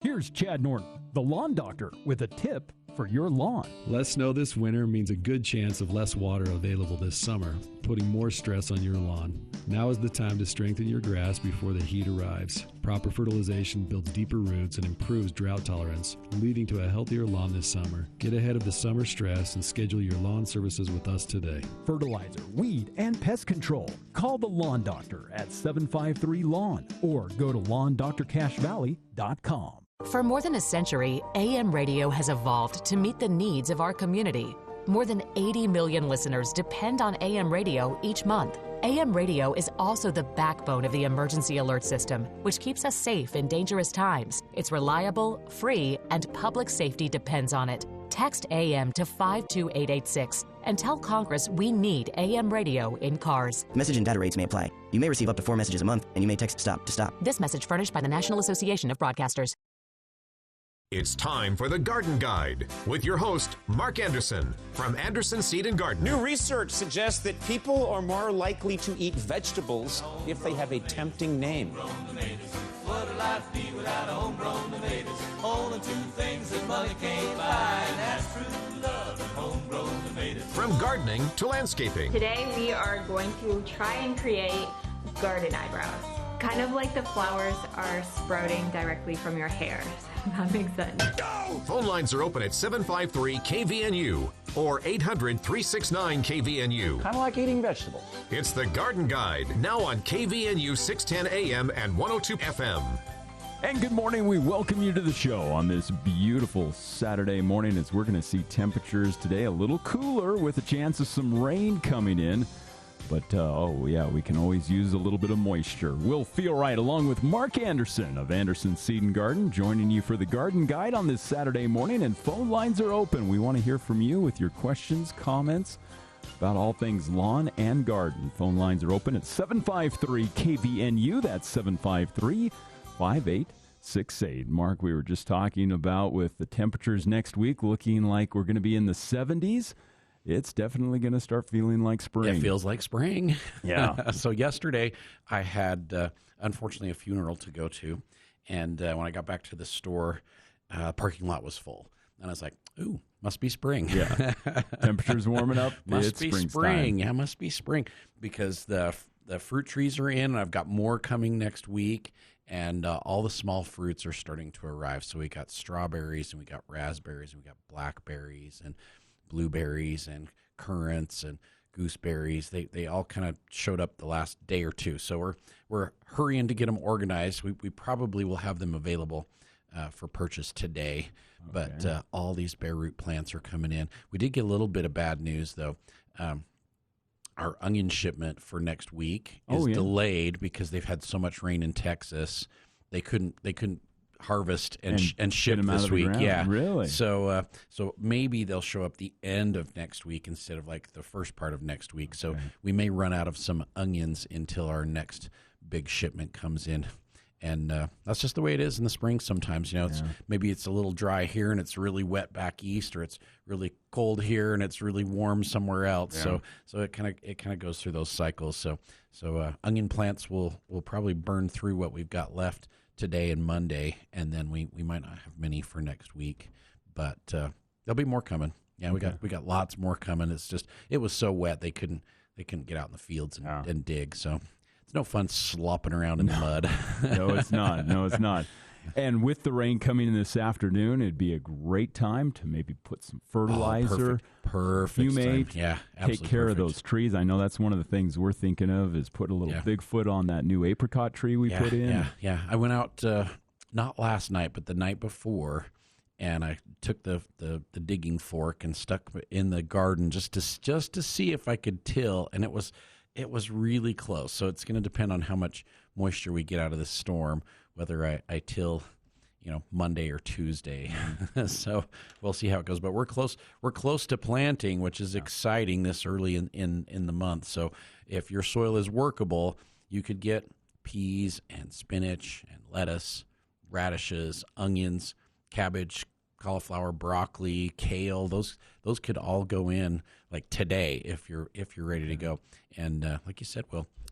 Here's Chad Norton, the lawn doctor, with a tip for your lawn. Less snow this winter means a good chance of less water available this summer, putting more stress on your lawn. Now is the time to strengthen your grass before the heat arrives. Proper fertilization builds deeper roots and improves drought tolerance, leading to a healthier lawn this summer. Get ahead of the summer stress and schedule your lawn services with us today. Fertilizer, weed, and pest control. Call the Lawn Doctor at 753-LAWN or go to LawnDoctorCashValley.com. For more than a century, AM radio has evolved to meet the needs of our community. More than 80 million listeners depend on AM radio each month. AM radio is also the backbone of the emergency alert system, which keeps us safe in dangerous times. It's reliable, free, and public safety depends on it. Text AM to 52886 and tell Congress we need AM radio in cars. Message and data rates may apply. You may receive up to 4 messages a month, and you may text STOP to stop. This message furnished by the National Association of Broadcasters. It's time for the Garden Guide with your host, Mark Anderson from Anderson Seed and Garden. New research suggests that people are more likely to eat vegetables if they have a tempting name. What would life be without homegrown tomatoes? Only two things that money can't buy, and that's true love and homegrown tomatoes. From gardening to landscaping. Today we are going to try and create garden eyebrows. Kind of like the flowers are sprouting directly from your hair. That makes sense. Phone lines are open at 753-KVNU or 800-369-KVNU. Kind of like eating vegetables. It's the Garden Guide, now on KVNU 610 AM and 102 FM. And good morning. We welcome you to the show on this beautiful Saturday morning as we're going to see temperatures today a little cooler with a chance of some rain coming in. But, we can always use a little bit of moisture. We'll feel right along with Mark Anderson of Anderson Seed and Garden, joining you for the Garden Guide on this Saturday morning. And phone lines are open. We want to hear from you with your questions, comments about all things lawn and garden. Phone lines are open at 753-KVNU. That's 753-5868. Mark, we were just talking about with the temperatures next week looking like we're going to be in the 70s. It's definitely going to start feeling like spring. It feels like spring. Yeah. So yesterday I had, unfortunately, a funeral to go to. And when I got back to the store, parking lot was full. And I was like, ooh, must be spring. Yeah. Temperature's warming up. Must be spring. Yeah, must be spring. Because the fruit trees are in, and I've got more coming next week. And all the small fruits are starting to arrive. So we got strawberries, and we got raspberries, and we got blackberries, and blueberries and currants and gooseberries. They all kind of showed up the last day or two. So we're hurrying to get them organized. We probably will have them available for purchase today. Okay. But all these bare root plants are coming in. We did get a little bit of bad news, though. Our onion shipment for next week is delayed because they've had so much rain in Texas. They couldn't harvest and ship this week. Yeah, really. So maybe they'll show up the end of next week instead of like the first part of next week. So we may run out of some onions until our next big shipment comes in. And that's just the way it is in the spring sometimes. You know, maybe it's a little dry here and it's really wet back east, or it's really cold here and it's really warm somewhere else. Yeah. So it kind of goes through those cycles. So onion plants will probably burn through what we've got left today and Monday, and then we might not have many for next week, but there'll be more coming. Yeah, we got lots more coming. It's just it was so wet they couldn't get out in the fields and dig. So it's no fun slopping around in the mud. No, it's not. And with the rain coming in this afternoon, it'd be a great time to maybe put some fertilizer. Perfect. You may take care of those trees. I know that's one of the things we're thinking of is put a little Bigfoot on that new apricot tree we put in. Yeah. I went out not last night, but the night before, and I took the digging fork and stuck it in the garden just to see if I could till, and it was really close. So it's going to depend on how much moisture we get out of this storm, whether I till, Monday or Tuesday. So we'll see how it goes. But we're close to planting, which is exciting this early in the month. So if your soil is workable, you could get peas and spinach and lettuce, radishes, onions, cabbage, cauliflower, broccoli, kale. Those could all go in like today if you're ready to go. And like you said,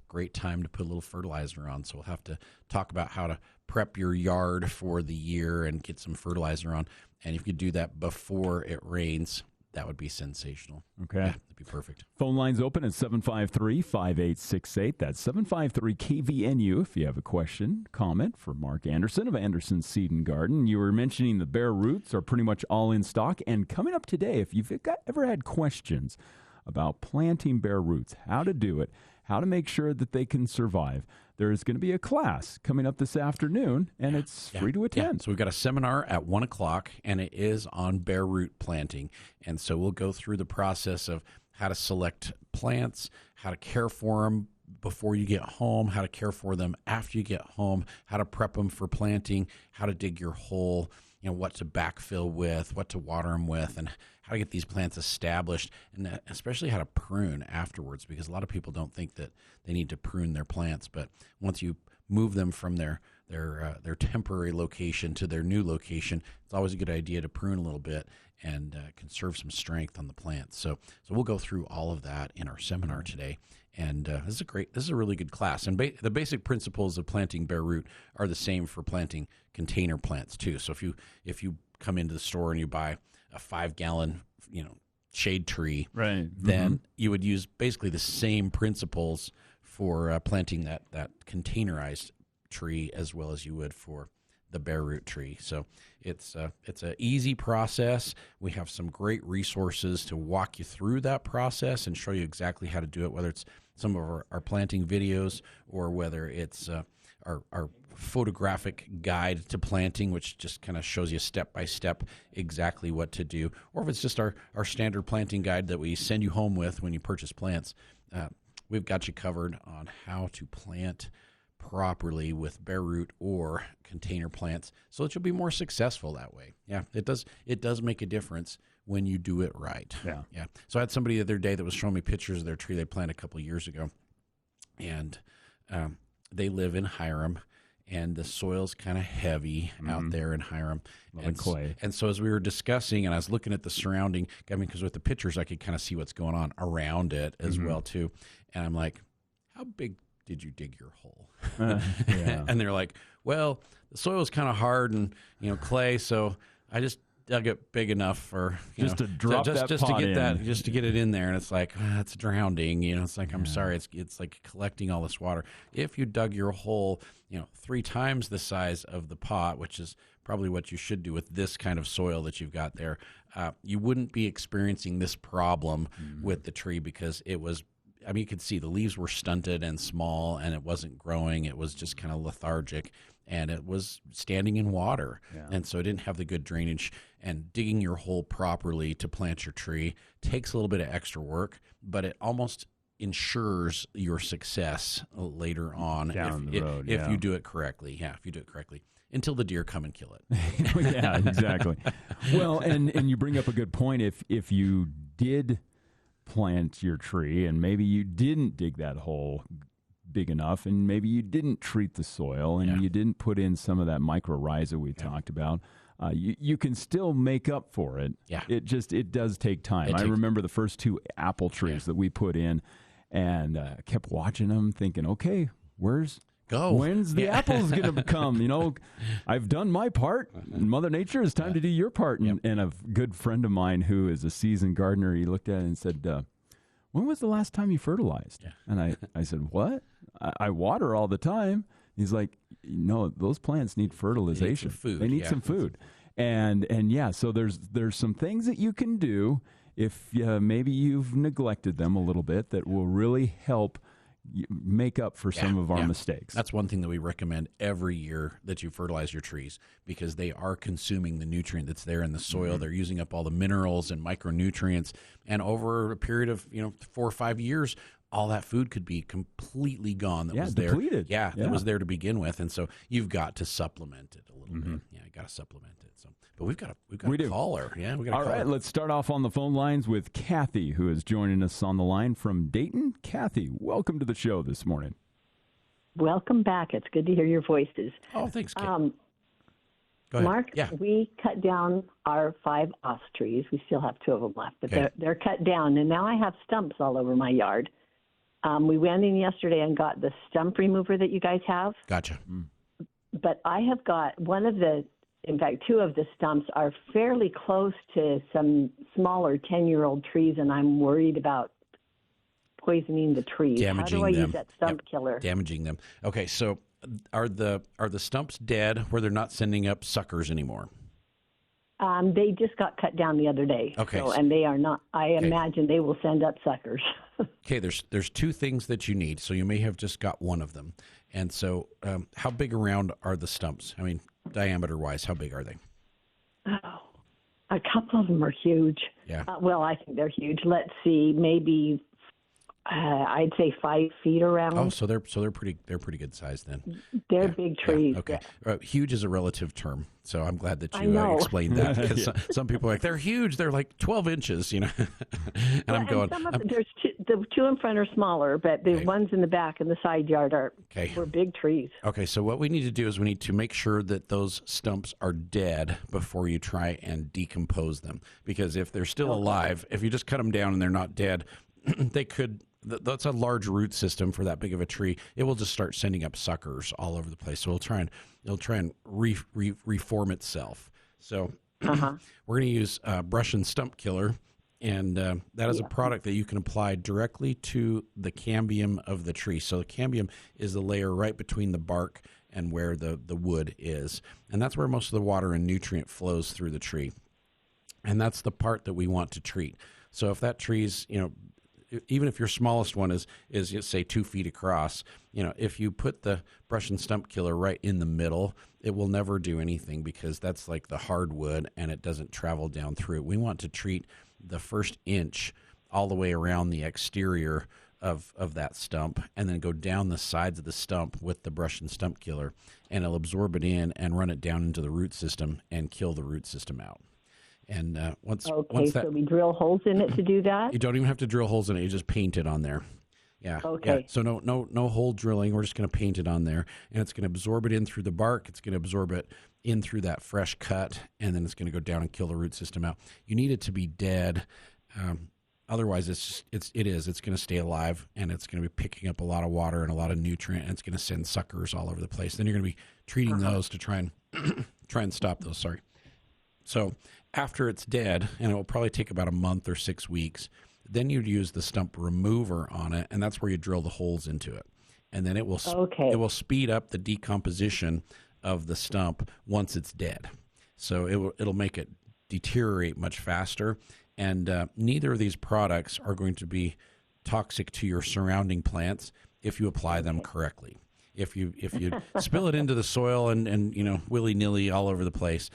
great time to put a little fertilizer on. So we'll have to talk about how to prep your yard for the year and get some fertilizer on. And if you do that before it rains, that would be sensational. Okay. Yeah, that'd be perfect. Phone lines open at 753-5868. That's 753-KVNU if you have a question, comment for Mark Anderson of Anderson Seed and Garden. You were mentioning the bare roots are pretty much all in stock. And coming up today, if you've ever had questions about planting bare roots, how to do it, how to make sure that they can survive, there is going to be a class coming up this afternoon, and it's free to attend. So we've got a seminar at 1 o'clock, and it is on bare root planting. And so we'll go through the process of how to select plants, how to care for them before you get home, how to care for them after you get home, how to prep them for planting, how to dig your hole, what to backfill with, what to water them with, and how to get these plants established, and especially how to prune afterwards, because a lot of people don't think that they need to prune their plants. But once you move them from their temporary location to their new location, it's always a good idea to prune a little bit and conserve some strength on the plants. So we'll go through all of that in our seminar today. And this is a really good class. And the basic principles of planting bare root are the same for planting container plants too. So if you come into the store and you buy a 5-gallon, shade tree, right, then you would use basically the same principles for planting that containerized tree as well as you would for the bare root tree. So it's an easy process. We have some great resources to walk you through that process and show you exactly how to do it, whether it's some of our planting videos or whether it's our photographic guide to planting, which just kind of shows you step by step exactly what to do, or if it's just our standard planting guide that we send you home with when you purchase plants. We've got you covered on how to plant properly with bare root or container plants so that you'll be more successful that way. Yeah, it does make a difference when you do it right. Yeah. So I had somebody the other day that was showing me pictures of their tree they planted a couple of years ago, and they live in Hiram, and the soil's kind of heavy out there in Hiram. And clay. And so as we were discussing, and I was looking at the surrounding, because with the pictures I could kind of see what's going on around it as well too. And I'm like, how big did you dig your hole? And they're like, well, the soil's kind of hard and clay, so I just dug it big enough for to drop that pot in. Just to get it in there. And it's like, it's drowning. It's like, I'm sorry, it's like collecting all this water. If you dug your hole 3 times the size of the pot, which is probably what you should do with this kind of soil that you've got there, you wouldn't be experiencing this problem with the tree, because it was, you could see the leaves were stunted and small, and it wasn't growing. It was just kind of lethargic, and it was standing in water. And so it didn't have the good drainage. And digging your hole properly to plant your tree takes a little bit of extra work, but it almost ensures your success later on down the road, if you do it correctly. Yeah, if you do it correctly. Until the deer come and kill it. Yeah, exactly. Well, and you bring up a good point. If you did plant your tree and maybe you didn't dig that hole big enough, and maybe you didn't treat the soil, and you didn't put in some of that mycorrhiza we talked about, you can still make up for it. Yeah. It does take time. I remember the first 2 apple trees that we put in, and kept watching them thinking, okay, when's the apples going to come? I've done my part. Mother Nature, it's time to do your part. And a good friend of mine who is a seasoned gardener, he looked at it and said, when was the last time you fertilized? And I said, what? I water all the time. He's like, no, those plants need fertilization. They need some food. And so there's some things that you can do if maybe you've neglected them a little bit that will really help make up for some of our mistakes. That's one thing that we recommend every year, that you fertilize your trees, because they are consuming the nutrient that's there in the soil. They're using up all the minerals and micronutrients, and over a period of 4 or 5 years, all that food could be completely gone that was there. Depleted. That was there to begin with, and so you've got to supplement it a little bit. Yeah, you got to supplement it. So, but we've got a caller. Yeah, we got. All right, let's start off on the phone lines with Kathy, who is joining us on the line from Dayton. Kathy, welcome to the show this morning. Welcome back. It's good to hear your voices. Oh, thanks, Kate. Go ahead. Mark, we cut down our 5 os trees. We still have 2 of them left, but they're cut down, and now I have stumps all over my yard. We went in yesterday and got the stump remover that you guys have. Gotcha. but I have got in fact, two of the stumps are fairly close to some smaller 10-year-old trees, and I'm worried about poisoning the trees. Damaging How do I them. use that stump killer? Damaging them. Okay, so are the stumps dead where they're not sending up suckers anymore? They just got cut down the other day. Okay. And they are not, I imagine they will send up suckers. Okay, there's two things that you need. So you may have just got one of them. And so how big around are the stumps? I mean, diameter-wise, how big are they? Oh, a couple of them are huge. Yeah. Well, I think they're huge. Let's see, maybe I'd say 5 feet around. Oh, so they're pretty good size then. They're big trees. Yeah, okay. Huge is a relative term, so I'm glad that you explained that. Because some people are like, they're huge. They're like 12 inches, and I'm going. The two in front are smaller, but the ones in the back and the side yard were big trees. Okay, so what we need to do is we need to make sure that those stumps are dead before you try and decompose them. Because if they're still alive, if you just cut them down and they're not dead, they could. That's a large root system for that big of a tree. It will just start sending up suckers all over the place. So it'll try and reform itself. So we're going to use brush and stump killer, and that is a product that you can apply directly to the cambium of the tree. So the cambium is the layer right between the bark and where the wood is, and that's where most of the water and nutrient flows through the tree, and that's the part that we want to treat. So if that tree's even if your smallest one is say 2 feet across, if you put the brush and stump killer right in the middle, it will never do anything because that's like the hardwood and it doesn't travel down through it. We want to treat the first inch all the way around the exterior of that stump and then go down the sides of the stump with the brush and stump killer, and it'll absorb it in and run it down into the root system and kill the root system out. And once that, so we drill holes in it to do that? You don't even have to drill holes in it. You just paint it on there. Yeah. Okay. Yeah. So no hole drilling. We're just going to paint it on there, and it's going to absorb it in through the bark. It's going to absorb it in through that fresh cut, and then it's going to go down and kill the root system out. You need it to be dead. Otherwise, it's going to stay alive, and it's going to be picking up a lot of water and a lot of nutrient, and it's going to send suckers all over the place. Then you're going to be treating those to try and stop those. Sorry. So after it's dead, and it will probably take about a month or 6 weeks, then you'd use the stump remover on it, and that's where you drill the holes into it. And then it will speed up the decomposition of the stump once it's dead. So it'll make it deteriorate much faster, and neither of these products are going to be toxic to your surrounding plants if you apply them correctly. If you spill it into the soil and willy-nilly all over the place,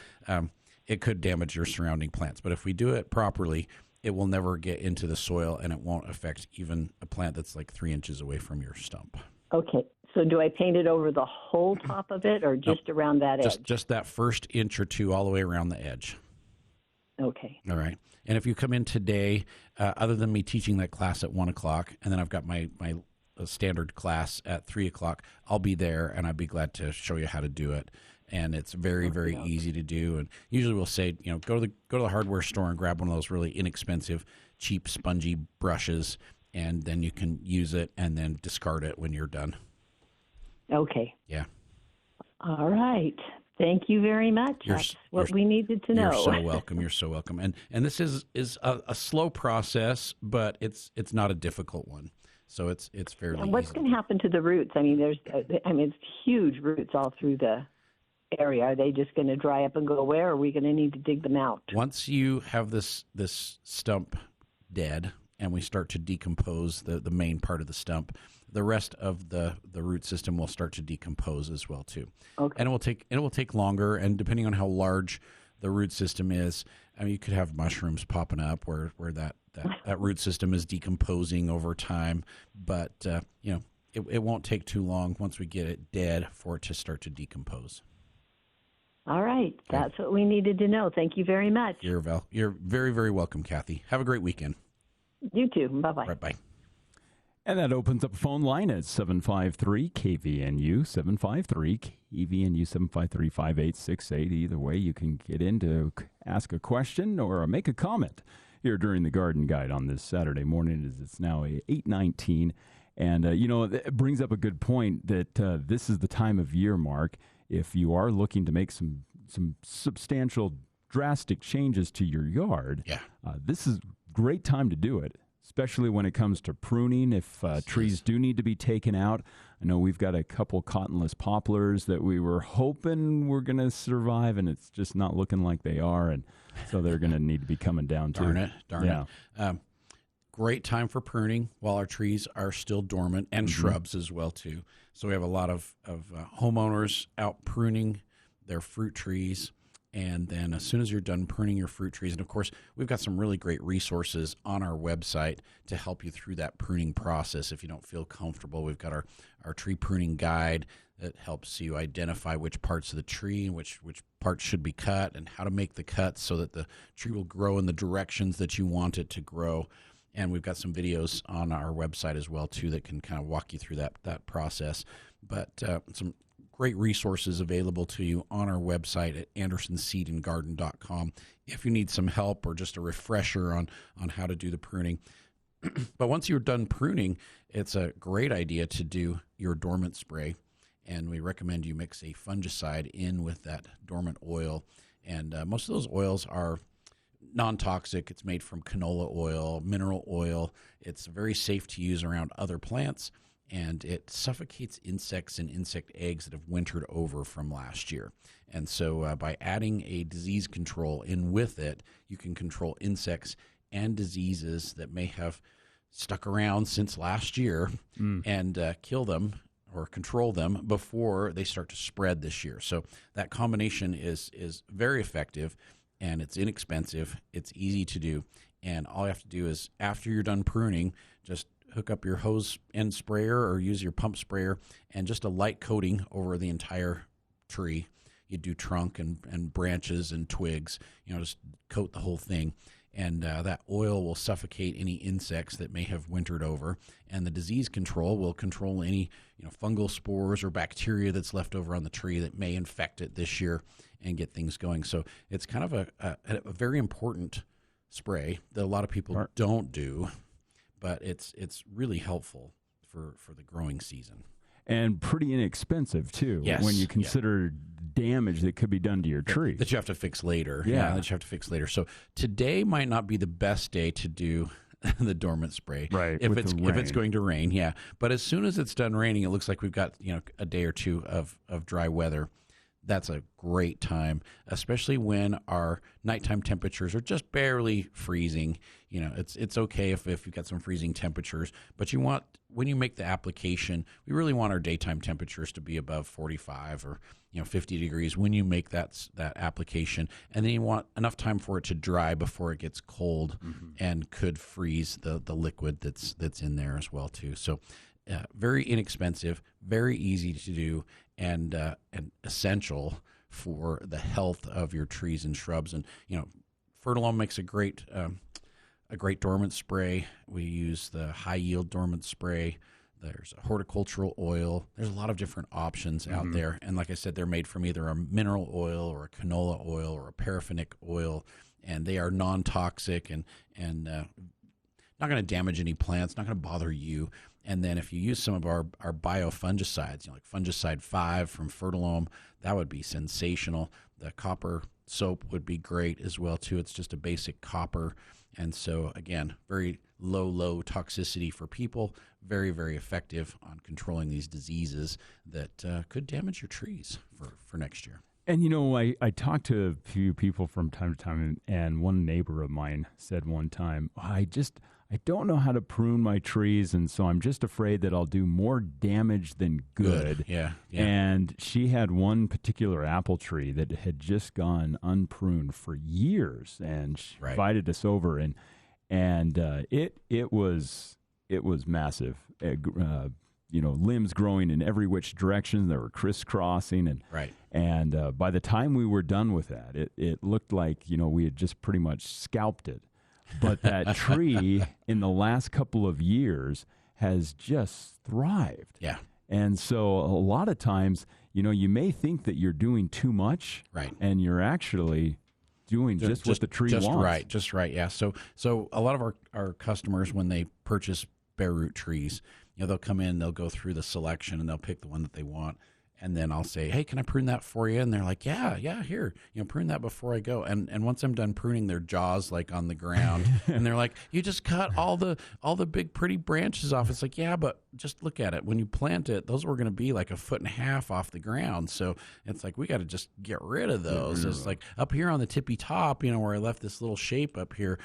it could damage your surrounding plants. But if we do it properly, it will never get into the soil, and it won't affect even a plant that's like 3 inches away from your stump. Okay. So do I paint it over the whole top of it or just around that edge? Just that first inch or two all the way around the edge. Okay. All right. And if you come in today, other than me teaching that class at 1 o'clock, and then I've got my standard class at 3 o'clock, I'll be there, and I'd be glad to show you how to do it. And it's very, very easy to do. And usually we'll say, go to the hardware store and grab one of those really inexpensive, cheap, spongy brushes, and then you can use it and then discard it when you're done. Okay. Yeah. All right. Thank you very much. That's what we needed to know. You're so welcome. You're so welcome. And this is a slow process, but it's not a difficult one. So it's fairly. And what's going to happen to the roots? I mean, it's huge roots all through the area. Are they just going to dry up and go away, or are we going to need to dig them out? Once you have this stump dead and we start to decompose the main part of the stump, the rest of the root system will start to decompose as well too. Okay. And it will take longer, and depending on how large the root system is, I mean, you could have mushrooms popping up where that root system is decomposing over time, but it won't take too long once we get it dead for it to start to decompose. All right. That's what we needed to know. Thank you very much. You're very, very welcome, Kathy. Have a great weekend. You too. Bye-bye. Right, bye. And that opens up a phone line at 753-KVNU, 753-KVNU, 753-5868. Either way, you can get in to ask a question or make a comment here during the Garden Guide on this Saturday morning, as it's now 8:19. And, it brings up a good point that this is the time of year, Mark, if you are looking to make some substantial, drastic changes to your yard, this is a great time to do it, especially when it comes to pruning. If trees do need to be taken out, I know we've got a couple cottonless poplars that we were hoping were going to survive, and it's just not looking like they are, and so they're going to need to be coming down too. Darn it. Great time for pruning while our trees are still dormant, and shrubs as well too. So we have a lot of homeowners out pruning their fruit trees. And then as soon as you're done pruning your fruit trees, and of course, we've got some really great resources on our website to help you through that pruning process. If you don't feel comfortable, we've got our tree pruning guide that helps you identify which parts of the tree and which parts should be cut and how to make the cuts so that the tree will grow in the directions that you want it to grow. And we've got some videos on our website as well, too, that can kind of walk you through that process. But some great resources available to you on our website at andersonseedandgarden.com if you need some help or just a refresher on how to do the pruning. But once you're done pruning, it's a great idea to do your dormant spray, and we recommend you mix a fungicide in with that dormant oil. And most of those oils are non-toxic. It's made from canola oil, mineral oil. It's very safe to use around other plants, and it suffocates insects and insect eggs that have wintered over from last year. And so by adding a disease control in with it, you can control insects and diseases that may have stuck around since last year and kill them or control them before they start to spread this year. So that combination is very effective, and it's inexpensive. It's easy to do. And all you have to do is, after you're done pruning, just hook up your hose end sprayer or use your pump sprayer and just a light coating over the entire tree. You do trunk and branches and twigs, just coat the whole thing. And that oil will suffocate any insects that may have wintered over. And the disease control will control any fungal spores or bacteria that's left over on the tree that may infect it this year and get things going. So it's kind of a very important spray that a lot of people don't do, but it's really helpful for the growing season. And pretty inexpensive, too, when you consider damage that could be done to your tree. That you have to fix later. That you have to fix later. So today might not be the best day to do the dormant spray. Right, if it's going to rain, But as soon as it's done raining, it looks like we've got a day or two of dry weather. That's a great time, especially when our nighttime temperatures are just barely freezing. It's okay if you've got some freezing temperatures, but when you make the application, we really want our daytime temperatures to be above 45 or 50 degrees when you make that application, and then you want enough time for it to dry before it gets cold and could freeze the liquid that's in there as well too. So very inexpensive, very easy to do, and essential for the health of your trees and shrubs. And Fertilome makes a great dormant spray. We use the high yield dormant spray. There's a horticultural oil. There's a lot of different options out there. And like I said, they're made from either a mineral oil or a canola oil or a paraffinic oil, and they are non-toxic and not going to damage any plants, not going to bother you. And then if you use some of our biofungicides, like Fungicide 5 from Fertilome, that would be sensational. The copper soap would be great as well, too. It's just a basic copper. And so, again, very low toxicity for people, very, very effective on controlling these diseases that could damage your trees for next year. And, I talked to a few people from time to time, and one neighbor of mine said one time, I don't know how to prune my trees, and so I'm just afraid that I'll do more damage than good. Yeah. And she had one particular apple tree that had just gone unpruned for years, and she invited us over, and it was massive. Limbs growing in every which direction. They were crisscrossing, and by the time we were done with that, it looked like we had just pretty much scalped it. But that tree in the last couple of years has just thrived. Yeah. And so a lot of times, you may think that you're doing too much, and you're actually doing just what the tree wants. Just right, yeah. So a lot of our customers, when they purchase bare root trees, they'll come in, they'll go through the selection, and they'll pick the one that they want. And then I'll say, hey, can I prune that for you? And they're like, yeah, here, prune that before I go. And once I'm done pruning, their jaw's like on the ground. And they're like, you just cut all the big pretty branches off. It's like, yeah, but just look at it. When you plant it, those were going to be like 1.5 feet off the ground. So it's like, we got to just get rid of those. It's like up here on the tippy top, where I left this little shape up here,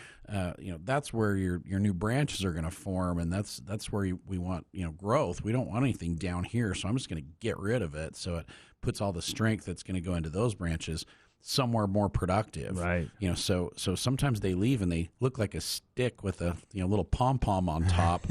that's where your new branches are going to form. And that's where we want, growth. We don't want anything down here. So I'm just going to get rid of it. So it puts all the strength that's going to go into those branches somewhere more productive. Right. So sometimes they leave and they look like a stick with a little pom-pom on top,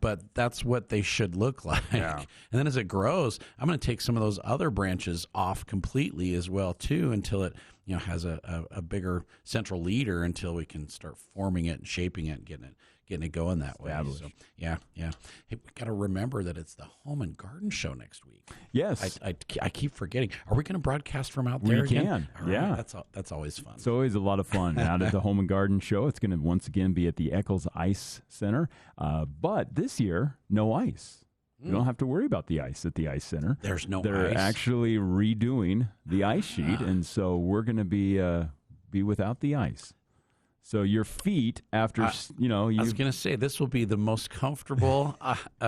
but that's what they should look like. Yeah. And then as it grows, I'm going to take some of those other branches off completely as well too, until it has a bigger central leader, until we can start forming it and shaping it and getting it going that way. So, yeah. Hey, we got to remember that it's the Home and Garden Show next week. Yes. I keep forgetting. Are we going to broadcast from out there again? We can. Right. That's always fun. It's always a lot of fun out at the Home and Garden Show. It's going to once again be at the Eccles Ice Center. But this year, no ice. You don't have to worry about the ice at the Ice Center. There's no They're ice. actually redoing the ice sheet, and so we're going to be without the ice. So your feet, after I was going to say, this will be the most comfortable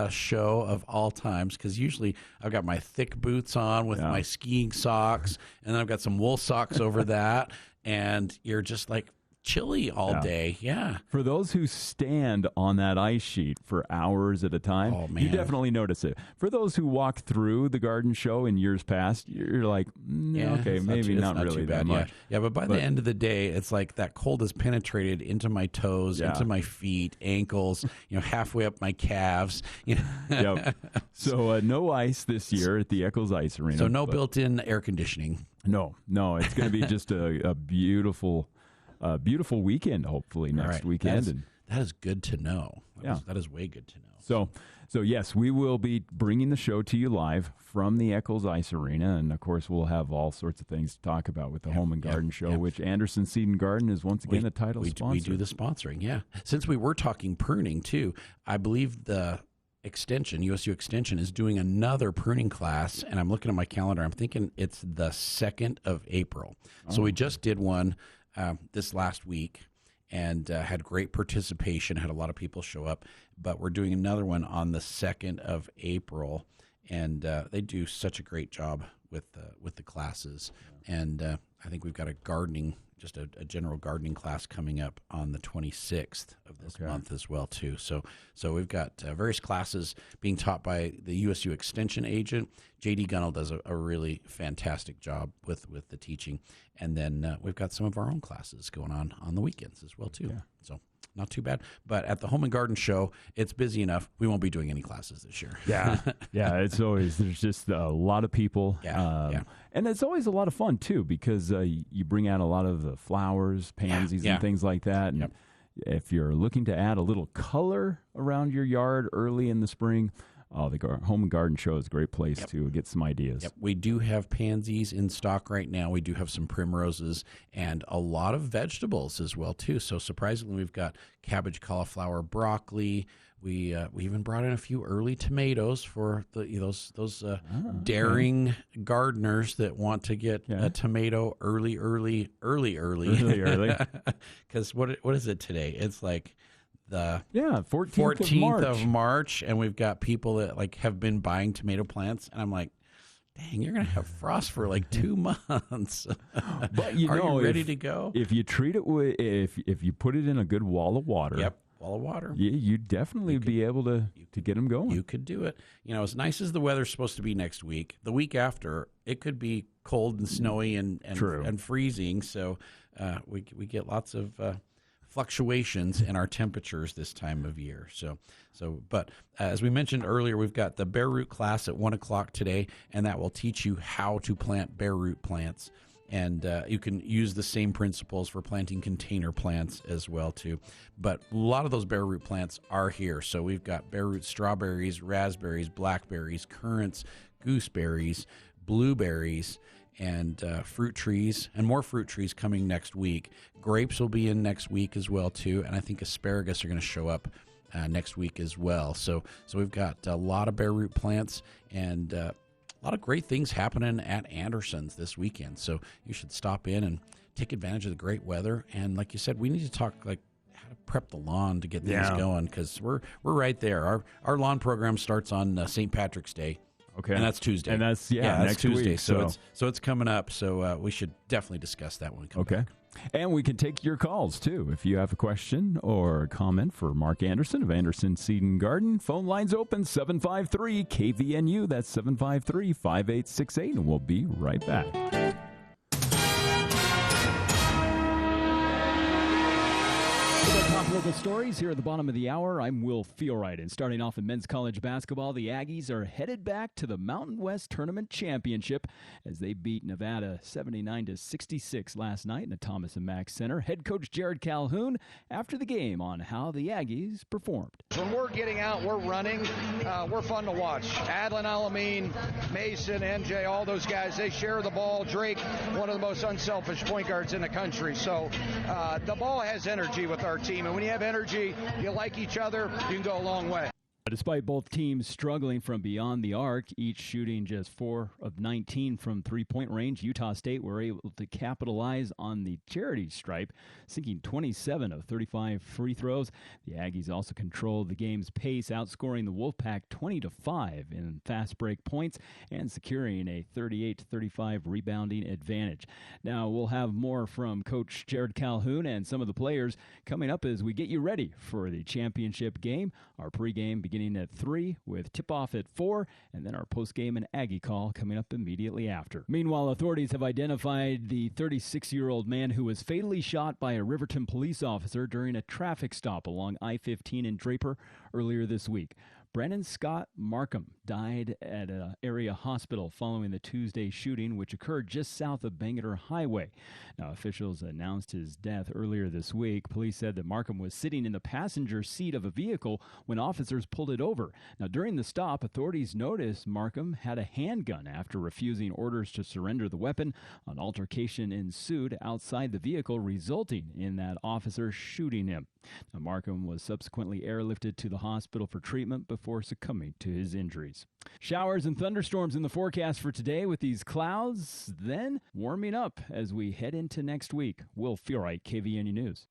show of all times, because usually I've got my thick boots on with my skiing socks, and then I've got some wool socks over that, and you're just like chilly all day. Yeah. For those who stand on that ice sheet for hours at a time, you definitely notice it. For those who walk through the garden show in years past, you're like, okay, maybe not really that much. Yeah, but by the end of the day, it's like that cold has penetrated into my toes, into my feet, ankles, halfway up my calves. Yep. So no ice this year at the Eccles Ice Arena. So no built-in air conditioning. No, it's going to be just a beautiful weekend, hopefully next weekend. That is good to know. That is way good to know. So yes, we will be bringing the show to you live from the Eccles Ice Arena, and of course we'll have all sorts of things to talk about with the Home and Garden Show, which Anderson Seed and Garden is once again the title sponsor. We do the sponsoring, yeah. Since we were talking pruning too, I believe the USU Extension is doing another pruning class, and I'm looking at my calendar. I'm thinking it's the 2nd of April. So we just did one this last week, and had great participation, had a lot of people show up, but we're doing another one on the 2nd of April, and they do such a great job with the classes. And I think we've got a general gardening class coming up on the 26th of this month as well too. So we've got various classes being taught by the USU Extension agent. J.D. Gunnell does a really fantastic job with the teaching. And then we've got some of our own classes going on the weekends as well too. Yeah. So not too bad. But at the Home and Garden Show, it's busy enough. We won't be doing any classes this year. Yeah. There's just a lot of people. And it's always a lot of fun too, because you bring out a lot of the flowers, pansies, and things like that. And if you're looking to add a little color around your yard early in the spring, the Home and Garden Show is a great place to get some ideas. Yep. We do have pansies in stock right now. We do have some primroses and a lot of vegetables as well too. So surprisingly, we've got cabbage, cauliflower, broccoli. We even brought in a few early tomatoes for those daring gardeners that want to get a tomato early. Because what is it today? It's like the 14th of March, and we've got people that have been buying tomato plants, and I'm like, dang, you're gonna have frost for 2 months. But are you ready to go? If you treat it with if you put it in a good wall of water, wall of water, you'd definitely be able to get them going. You could do it. As nice as the weather's supposed to be next week, the week after it could be cold and snowy and freezing. So we get lots of fluctuations in our temperatures this time of year. But as we mentioned earlier, we've got the bare root class at 1:00 today, and that will teach you how to plant bare root plants. And you can use the same principles for planting container plants as well too. But a lot of those bare root plants are here. So we've got bare root strawberries, raspberries, blackberries, currants, gooseberries, blueberries, and fruit trees, and more fruit trees coming next week. Grapes will be in next week as well too, and I think asparagus are going to show up next week as well. So we've got a lot of bare root plants and a lot of great things happening at Anderson's this weekend. So you should stop in and take advantage of the great weather. And like you said, we need to talk like how to prep the lawn to get things going, because we're right there. Our lawn program starts on St. Patrick's Day. Okay. And that's Tuesday. And that's next Tuesday. Week, so it's coming up. So we should definitely discuss that when we come back. And we can take your calls, too. If you have a question or a comment for Mark Anderson of Anderson Seed and Garden, phone lines open, 753-KVNU. That's 753-5868. And we'll be right back. Top local stories here at the bottom of the hour. I'm Will Feelright, and starting off in men's college basketball, the Aggies are headed back to the Mountain West Tournament Championship as they beat Nevada 79-66 last night in the Thomas & Mack Center. Head coach Jared Calhoun after the game on how the Aggies performed. When we're getting out, we're running, we're fun to watch. Adlin Alameen, Mason, NJ, all those guys, they share the ball. Drake, one of the most unselfish point guards in the country. So the ball has energy with our team. And when you have energy, you like each other, you can go a long way. Despite both teams struggling from beyond the arc, each shooting just 4 of 19 from three-point range, Utah State were able to capitalize on the charity stripe, sinking 27 of 35 free throws. The Aggies also controlled the game's pace, outscoring the Wolfpack 20-5 in fast break points and securing a 38-35 rebounding advantage. Now, we'll have more from Coach Jared Calhoun and some of the players coming up as we get you ready for the championship game. Our pregame beginning at 3 with tip-off at 4, and then our postgame and Aggie call coming up immediately after. Meanwhile, authorities have identified the 36-year-old man who was fatally shot by a Riverton police officer during a traffic stop along I-15 in Draper earlier this week. Brandon Scott Markham died at an area hospital following the Tuesday shooting, which occurred just south of Bangor Highway. Now, officials announced his death earlier this week. Police said that Markham was sitting in the passenger seat of a vehicle when officers pulled it over. Now, during the stop, authorities noticed Markham had a handgun after refusing orders to surrender the weapon. An altercation ensued outside the vehicle, resulting in that officer shooting him. Now, Markham was subsequently airlifted to the hospital for treatment before succumbing to his injuries. Showers and thunderstorms in the forecast for today with these clouds, then warming up as we head into next week. Will Feelright, KVNU News.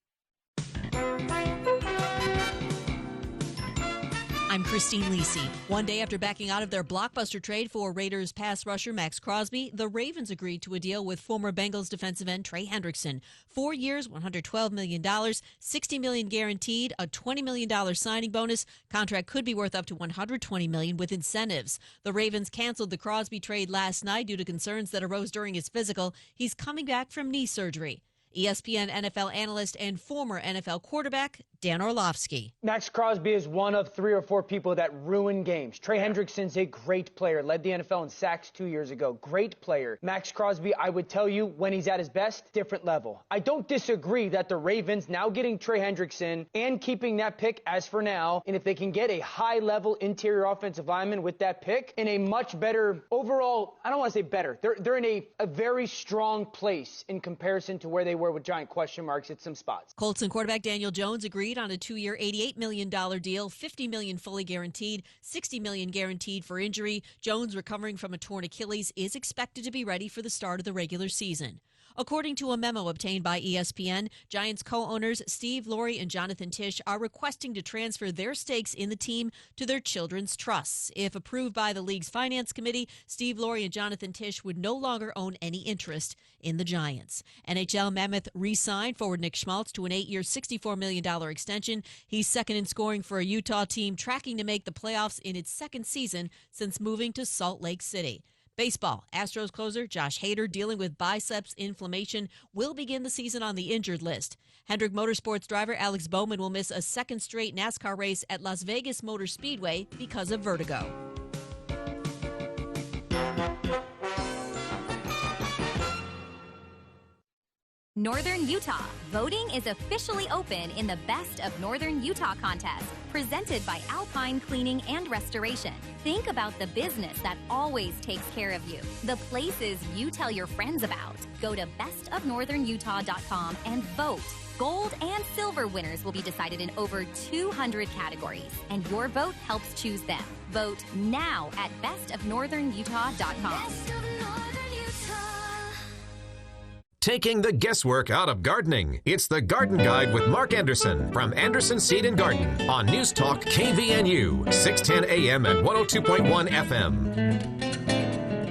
I'm Christine Lisi. One day after backing out of their blockbuster trade for Raiders pass rusher Max Crosby, the Ravens agreed to a deal with former Bengals defensive end Trey Hendrickson. 4 years, $112 million, $60 million guaranteed, a $20 million signing bonus. Contract could be worth up to $120 million with incentives. The Ravens canceled the Crosby trade last night due to concerns that arose during his physical. He's coming back from knee surgery. ESPN NFL analyst and former NFL quarterback Dan Orlovsky. Max Crosby is one of 3 or 4 people that ruin games. Trey Hendrickson's a great player, led the NFL in sacks 2 years ago. Great player. Max Crosby, I would tell you, when he's at his best, different level. I don't disagree that the Ravens now getting Trey Hendrickson and keeping that pick as for now, and if they can get a high-level interior offensive lineman with that pick in a much better overall, I don't want to say better, they're in a very strong place in comparison to where they were with giant question marks at some spots. Colts and quarterback Daniel Jones agreed on a 2-year, $88 million deal, $50 million fully guaranteed, $60 million guaranteed for injury. Jones, recovering from a torn Achilles, is expected to be ready for the start of the regular season. According to a memo obtained by ESPN, Giants co-owners Steve Laurie and Jonathan Tisch are requesting to transfer their stakes in the team to their children's trusts. If approved by the league's finance committee, Steve Laurie and Jonathan Tisch would no longer own any interest in the Giants. NHL Mammoth re-signed forward Nick Schmaltz to an 8-year, $64 million extension. He's second in scoring for a Utah team tracking to make the playoffs in its second season since moving to Salt Lake City. Baseball, Astros closer Josh Hader, dealing with biceps inflammation, will begin the season on the injured list. Hendrick Motorsports driver Alex Bowman will miss a second straight NASCAR race at Las Vegas Motor Speedway because of vertigo. Northern Utah. Voting is officially open in the Best of Northern Utah contest, presented by Alpine Cleaning and Restoration. Think about the business that always takes care of you, the places you tell your friends about. Go to bestofnorthernutah.com and vote. Gold and silver winners will be decided in over 200 categories, and your vote helps choose them. Vote now at bestofnorthernutah.com. Taking the guesswork out of gardening. It's the Garden Guide with Mark Anderson from Anderson Seed and Garden on News Talk KVNU, 610 AM and 102.1 FM.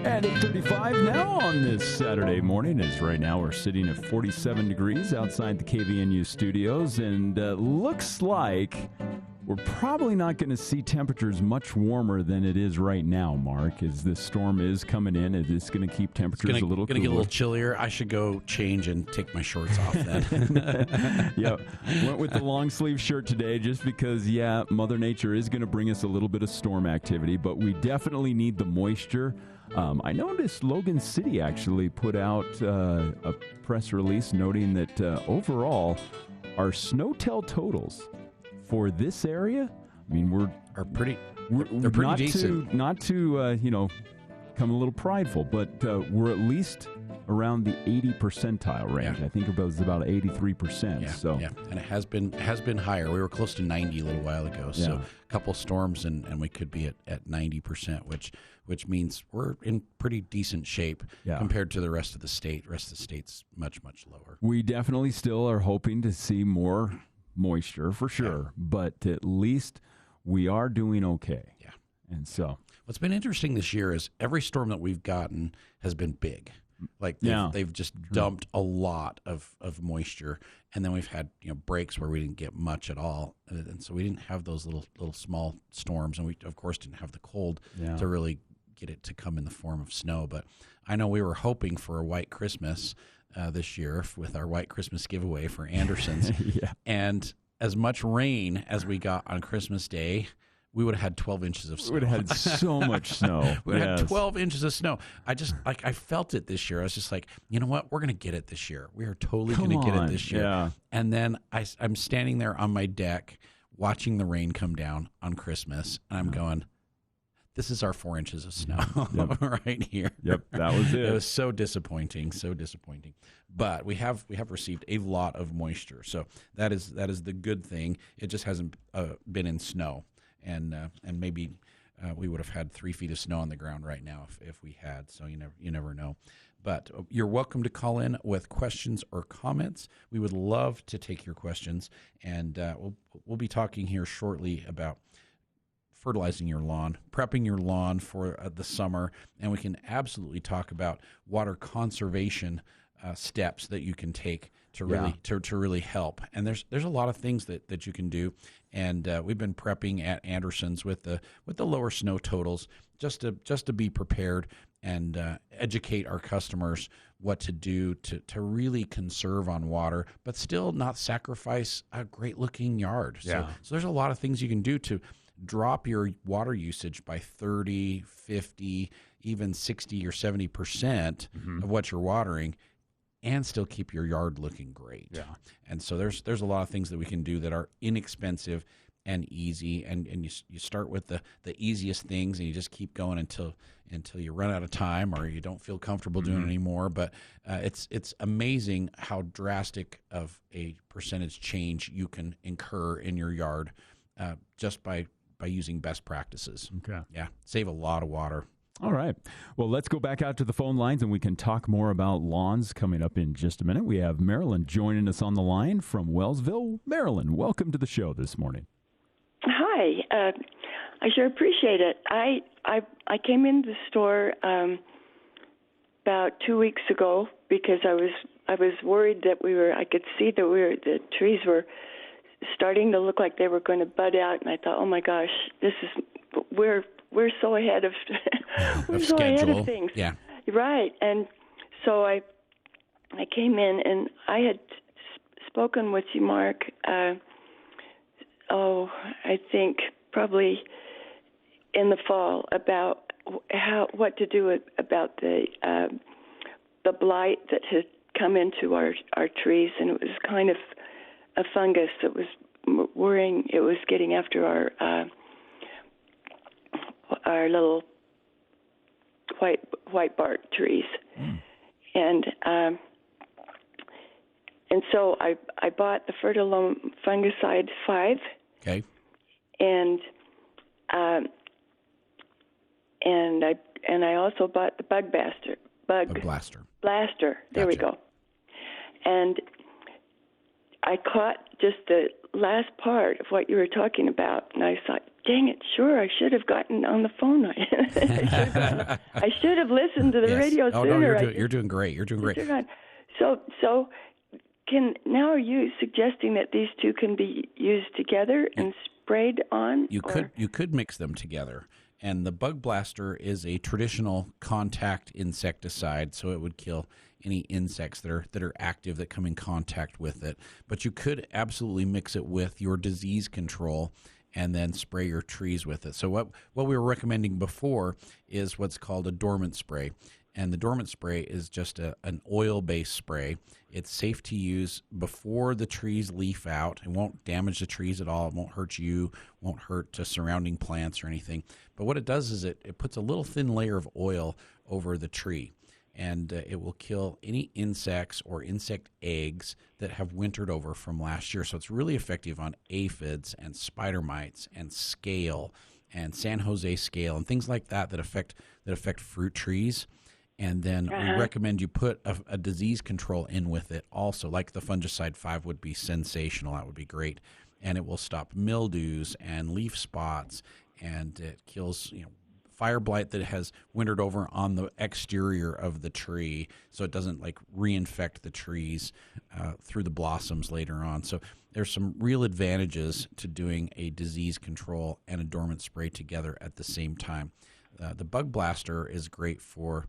At 8:35 now on this Saturday morning, as right now we're sitting at 47 degrees outside the KVNU studios, and looks like we're probably not going to see temperatures much warmer than it is right now, Mark, as this storm is coming in. It is going to keep temperatures a little cooler. Going to get a little chillier. I should go change and take my shorts off then. Yep. Went with the long sleeve shirt today just because, Mother Nature is going to bring us a little bit of storm activity, but we definitely need the moisture. I noticed Logan City actually put out a press release noting that overall our SNOTEL totals for this area, I mean, they're pretty decent. Not to come a little prideful, but we're at least around the 80 percentile range. Yeah. I think it was about 83%. Yeah, and it has been higher. We were close to 90 a little while ago. So a couple storms and we could be at 90%, which means we're in pretty decent shape compared to the rest of the state. The rest of the state's much, much lower. We definitely still are hoping to see more moisture for sure, but at least we are doing okay. Yeah. And so what's been interesting this year is every storm that we've gotten has been big. Like they've just dumped a lot of moisture, and then we've had breaks where we didn't get much at all, and so we didn't have those little small storms, and we of course didn't have the cold to really get it to come in the form of snow. But I know we were hoping for a white Christmas this year with our white Christmas giveaway for Anderson's, and as much rain as we got on Christmas Day, we would have had 12 inches of snow. We would have had so much snow. We would have had 12 inches of snow. I felt it this year. I was just like, you know what? We're going to get it this year. We are totally going to get it this year. Yeah. And then I'm standing there on my deck watching the rain come down on Christmas, and I'm going, this is our 4 inches of snow right here. Yep, that was it. It was so disappointing. But we have received a lot of moisture, so that is the good thing. It just hasn't been in snow. And maybe we would have had 3 feet of snow on the ground right now if we had. So you never know. But you're welcome to call in with questions or comments. We would love to take your questions, and we'll be talking here shortly about fertilizing your lawn, prepping your lawn for the summer, and we can absolutely talk about water conservation steps that you can take to really help. And there's a lot of things that you can do. And we've been prepping at Anderson's with the lower snow totals just to be prepared and educate our customers what to do to really conserve on water, but still not sacrifice a great looking yard. So there's a lot of things you can do to drop your water usage by 30, 50, even 60 or 70% of what you're watering, and still keep your yard looking great. Yeah. And so there's a lot of things that we can do that are inexpensive and easy, and you start with the easiest things, and you just keep going until you run out of time or you don't feel comfortable doing it anymore. But it's amazing how drastic of a percentage change you can incur in your yard just by using best practices. Okay. Yeah, save a lot of water. All right. Well, let's go back out to the phone lines, and we can talk more about lawns coming up in just a minute. We have Marilyn joining us on the line from Wellsville. Marilyn, welcome to the show this morning. Hi. I sure appreciate it. I came into the store about 2 weeks ago because I was worried that I could see that the trees were starting to look like they were going to bud out, and I thought, oh my gosh, we're so ahead of ahead of things. Yeah. Right. And so I came in, and I had spoken with you, Mark, I think probably in the fall about what to do about the blight that come into our trees, and it was kind of a fungus that was worrying. It was getting after our little white bark trees, and so I bought the Fertilome fungicide 5. Okay. And I also bought the Bug Blaster. There we go. And I caught just the last part of what you were talking about, and I thought, dang it, sure, I should have gotten on the phone. I should have listened to the radio sooner. No, you're doing great. You're doing great. So now are you suggesting that these two can be used together and sprayed on? You could mix them together. And the Bug Blaster is a traditional contact insecticide, so it would kill any insects that are active that come in contact with it. But you could absolutely mix it with your disease control and then spray your trees with it. So what we were recommending before is what's called a dormant spray. And the dormant spray is just an oil-based spray. It's safe to use before the trees leaf out. It won't damage the trees at all. It won't hurt you, won't hurt surrounding plants or anything. But what it does is it puts a little thin layer of oil over the tree. And it will kill any insects or insect eggs that have wintered over from last year. So it's really effective on aphids and spider mites and scale and San Jose scale and things like that affect fruit trees. And then we recommend you put a disease control in with it also, like the fungicide 5 would be sensational. That would be great. And it will stop mildews and leaf spots, and it kills fire blight that has wintered over on the exterior of the tree, so it doesn't reinfect the trees through the blossoms later on. So there's some real advantages to doing a disease control and a dormant spray together at the same time. The Bug Blaster is great for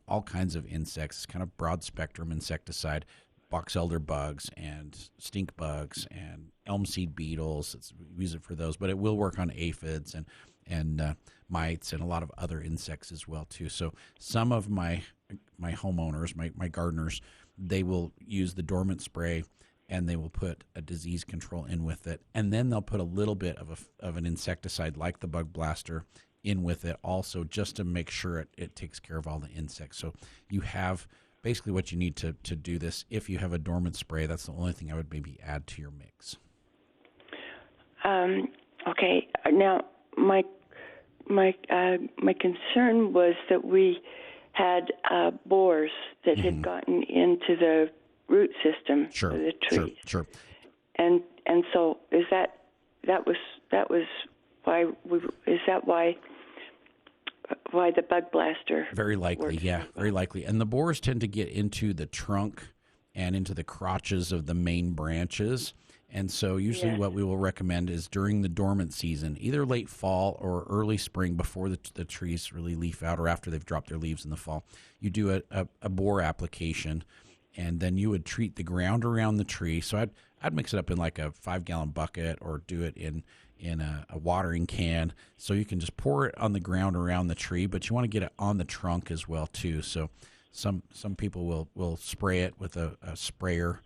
all kinds of insects. It's kind of broad spectrum insecticide, box elder bugs and stink bugs and elm seed beetles. We use it for those, but it will work on aphids and mites and a lot of other insects as well too. So some of my homeowners, my gardeners, they will use the dormant spray and they will put a disease control in with it, and then they'll put a little bit of an insecticide like the Bug Blaster in with it also, just to make sure it takes care of all the insects. So you have basically what you need to do this. If you have a dormant spray, that's the only thing I would maybe add to your mix. Okay. Now, my concern was that we had borers that had gotten into the root system of the trees. Sure. And so that was why why the Bug Blaster? Very likely, very likely. And the borers tend to get into the trunk and into the crotches of the main branches. And so usually what we will recommend is during the dormant season, either late fall or early spring before the trees really leaf out, or after they've dropped their leaves in the fall, you do a bore application, and then you would treat the ground around the tree. So I'd mix it up in like a 5-gallon bucket, or do it in a watering can, so you can just pour it on the ground around the tree, but you want to get it on the trunk as well too. So some people will spray it with a sprayer,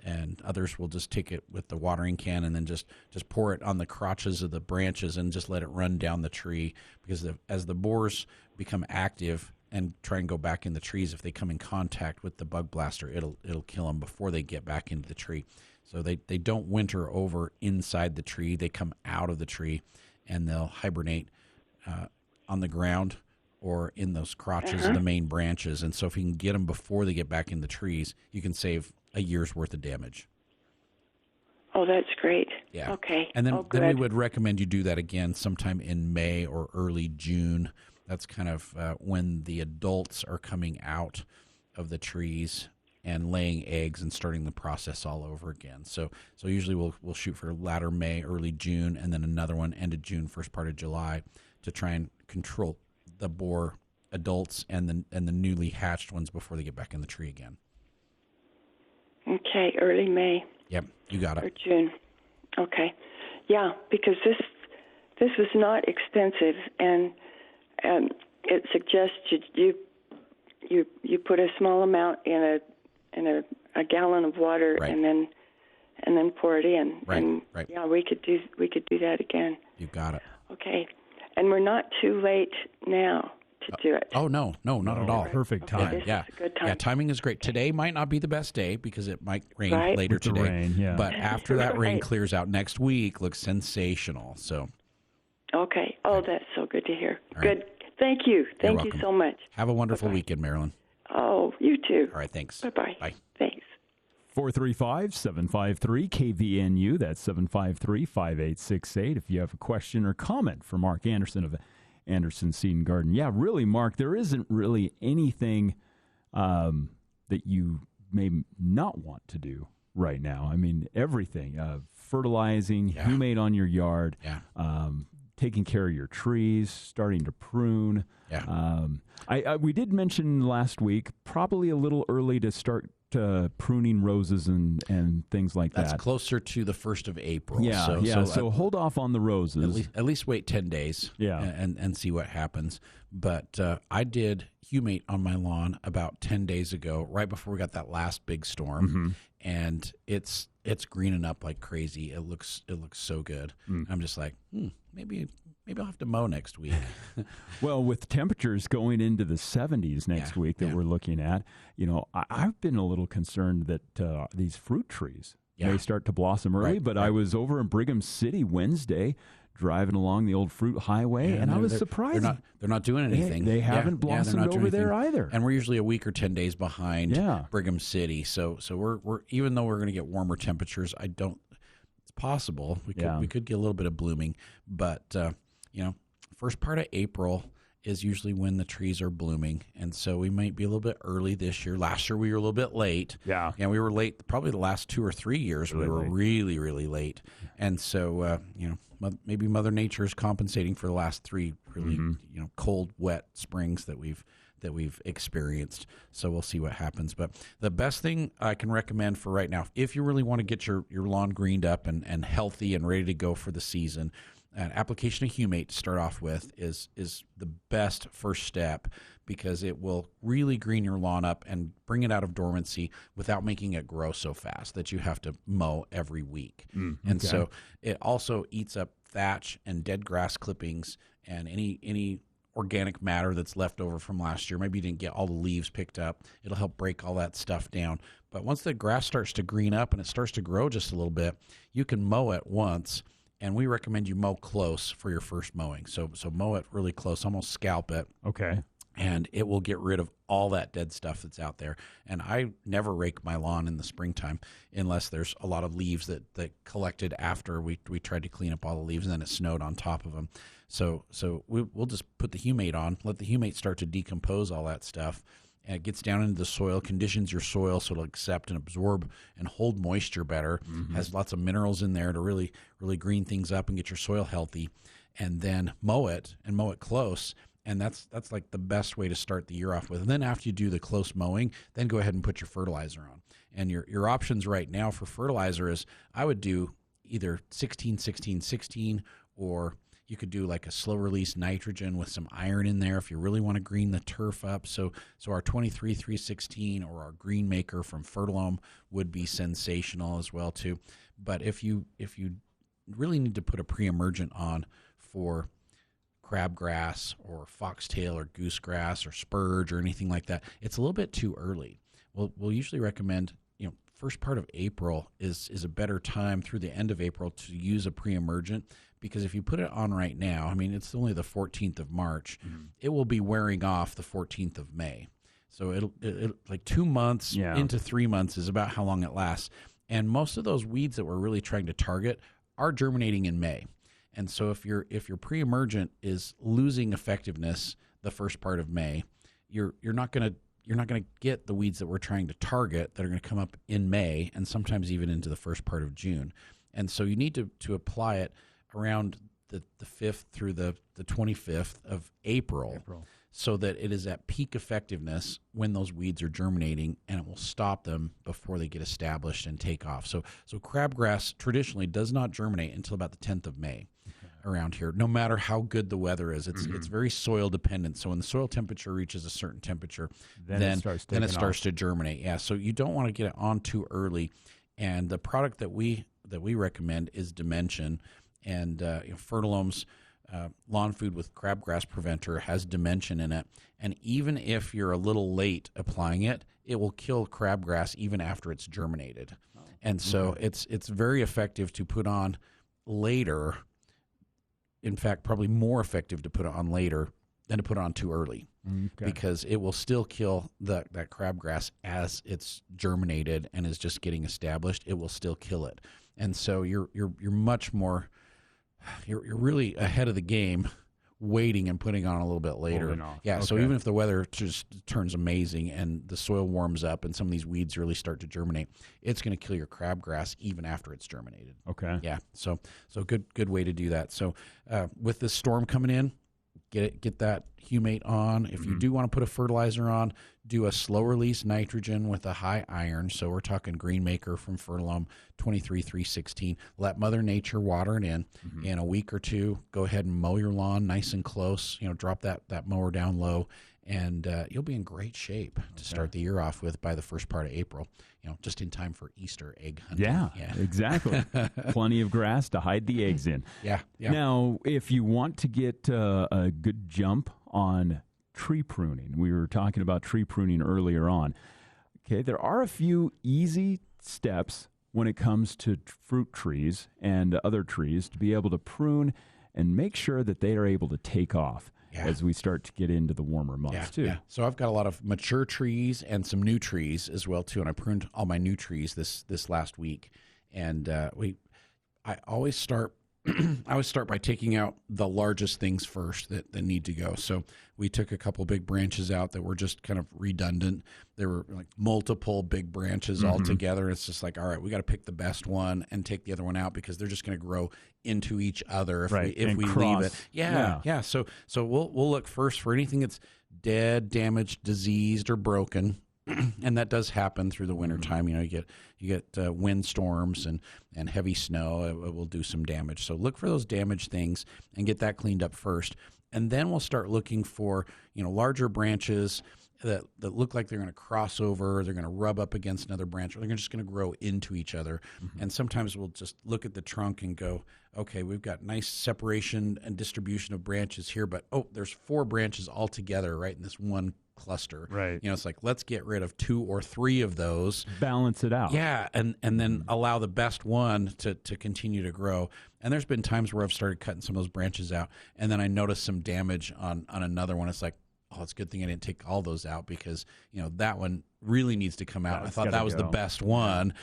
and others will just take it with the watering can and then just pour it on the crotches of the branches and just let it run down the tree, because as the borers become active and try and go back in the trees, if they come in contact with the Bug Blaster, it'll kill them before they get back into the tree. So they don't winter over inside the tree. They come out of the tree, and they'll hibernate on the ground or in those crotches of the main branches. And so if you can get them before they get back in the trees, you can save a year's worth of damage. Oh, that's great. Yeah. Okay. And then we would recommend you do that again sometime in May or early June. That's kind of when the adults are coming out of the trees and laying eggs and starting the process all over again. So usually we'll shoot for latter May, early June, and then another one end of June, first part of July, to try and control the borer adults and the newly hatched ones before they get back in the tree again. Okay, early May. Yep, you got it. Or June. Okay. Yeah, because this was not expensive, and it suggests you put a small amount in a gallon of water, Right. and then pour it in. Right, And right. yeah, we could do that again. You got it. Okay, and we're not too late now to do it. Oh, no, not at all. Perfect Okay, time. this is a good time. Yeah, timing is great. Today might not be the best day because it might rain Right. later With the today. rain, yeah. But after that rain Right. clears out next week, looks sensational. So Okay. Oh, that's so good to hear. All right. Good. Thank you. Thank you welcome. so much. have a wonderful weekend, Marilyn. Oh, you too. All right, thanks. Bye-bye. Bye. Thanks. 435-753-KVNU. That's 753-5868. If you have a question or comment for Mark Anderson of Anderson Seed and Garden. Yeah, really, Mark, there isn't really anything that you may not want to do right now. I mean, everything. Fertilizing, humate on your yard, taking care of your trees, starting to prune. Yeah. We did mention last week, probably a little early to start pruning roses and things like that. That's closer to the 1st of April. Yeah, So hold off on the roses. At least wait 10 days and see what happens. But I did humate on my lawn about 10 days ago, right before we got that last big storm. And it's greening up like crazy. It looks so good. I'm just like, maybe I'll have to mow next week. Well, with temperatures going into the 70s next week that we're looking at, I've been a little concerned that these fruit trees may start to blossom early. Right, but right. I was over in Brigham City Wednesday driving along the old fruit highway, and I was surprised. They're not doing anything. They haven't blossomed over there either. And we're usually a week or 10 days behind Brigham City. So we're even though we're going to get warmer temperatures, it's possible we could get a little bit of blooming, but first part of April is usually when the trees are blooming, and so we might be a little bit early this year. Last year we were a little bit late. Yeah, and we were late probably the last 2 or 3 years. We were really, really late, and so maybe Mother Nature is compensating for the last 3 really cold, wet springs that we've experienced. So we'll see what happens. But the best thing I can recommend for right now, if you really want to get your lawn greened up and healthy and ready to go for the season, an application of humate to start off with is the best first step, because it will really green your lawn up and bring it out of dormancy without making it grow so fast that you have to mow every week. And so it also eats up thatch and dead grass clippings and any organic matter that's left over from last year. Maybe you didn't get all the leaves picked up. It'll help break all that stuff down. But once the grass starts to green up and it starts to grow just a little bit, you can mow it once. And we recommend you mow close for your first mowing. So mow it really close, almost scalp it. Okay. And it will get rid of all that dead stuff that's out there. And I never rake my lawn in the springtime unless there's a lot of leaves that collected after we tried to clean up all the leaves, and then it snowed on top of them. So we'll just put the humate on, let the humate start to decompose all that stuff. And it gets down into the soil, conditions your soil so it'll accept and absorb and hold moisture better. Has lots of minerals in there to really, really green things up and get your soil healthy. And then mow it close. And that's like the best way to start the year off with. And then after you do the close mowing, then go ahead and put your fertilizer on. And your options right now for fertilizer is, I would do either 16-16-16, or you could do like a slow release nitrogen with some iron in there if you really want to green the turf up. So our 23-316 or our Green Maker from Fertilome would be sensational as well too. But if you really need to put a pre-emergent on for crabgrass or foxtail or goosegrass or spurge or anything like that, it's a little bit too early. We'll usually recommend, first part of April is a better time through the end of April to use a pre-emergent, because if you put it on right now, I mean, it's only the 14th of March, it will be wearing off the 14th of May. So it'll like 2 months into 3 months is about how long it lasts. And most of those weeds that we're really trying to target are germinating in May. And so if your pre-emergent is losing effectiveness the first part of May, you're not going to get the weeds that we're trying to target that are going to come up in May and sometimes even into the first part of June. And so you need to apply it around the 5th through the 25th of April, so that it is at peak effectiveness when those weeds are germinating, and it will stop them before they get established and take off. So crabgrass traditionally does not germinate until about the 10th of May. around here, no matter how good the weather is. It's very soil dependent. So when the soil temperature reaches a certain temperature, then it starts to germinate. Yeah, so you don't want to get it on too early. And the product that we recommend is Dimension, and Fertilome's lawn food with crabgrass preventer has Dimension in it. And even if you're a little late applying it, it will kill crabgrass even after it's germinated. And so it's very effective to put on later. In fact, probably more effective to put it on later than to put it on too early, because it will still kill that crabgrass as it's germinated and is just getting established. It will still kill it, and so you're much more, you're really ahead of the game, waiting and putting on a little bit later. Yeah, so even if the weather just turns amazing and the soil warms up and some of these weeds really start to germinate, it's going to kill your crabgrass even after it's germinated. Okay. Yeah, so good way to do that. So with this storm coming in, get that humate on. If you do want to put a fertilizer on, do a slow release nitrogen with a high iron. So we're talking Greenmaker from Fertilome 23-316. Let Mother Nature water it in. In a week or two, go ahead and mow your lawn nice and close. Drop that mower down low, and you'll be in great shape to start the year off with by the first part of April. Just in time for Easter egg hunting. Yeah. Exactly. Plenty of grass to hide the eggs in. Yeah. Now, if you want to get a good jump on tree pruning, we were talking about tree pruning earlier on. Okay, there are a few easy steps when it comes to fruit trees and other trees to be able to prune and make sure that they are able to take off. As we start to get into the warmer months, too. Yeah. So I've got a lot of mature trees and some new trees as well, too. And I pruned all my new trees this last week. And I always start by taking out the largest things first that need to go. So we took a couple big branches out that were just kind of redundant. There were like multiple big branches all together. It's just like, all right, we got to pick the best one and take the other one out because they're just going to grow into each other if we leave it. Yeah. So we'll look first for anything that's dead, damaged, diseased, or broken. And that does happen through the wintertime. You get wind storms and heavy snow. It will do some damage. So look for those damaged things and get that cleaned up first. And then we'll start looking for larger branches that look like they're going to cross over, they're going to rub up against another branch, or they're just going to grow into each other. And sometimes we'll just look at the trunk and go, okay, we've got nice separation and distribution of branches here, but there's 4 branches all together right in this one cluster. Right. It's like, let's get rid of 2 or 3 of those. Balance it out. Yeah, and then allow the best one to continue to grow. And there's been times where I've started cutting some of those branches out, and then I noticed some damage on another one. It's like, it's a good thing I didn't take all those out because, that one really needs to come out. I thought that was the best one,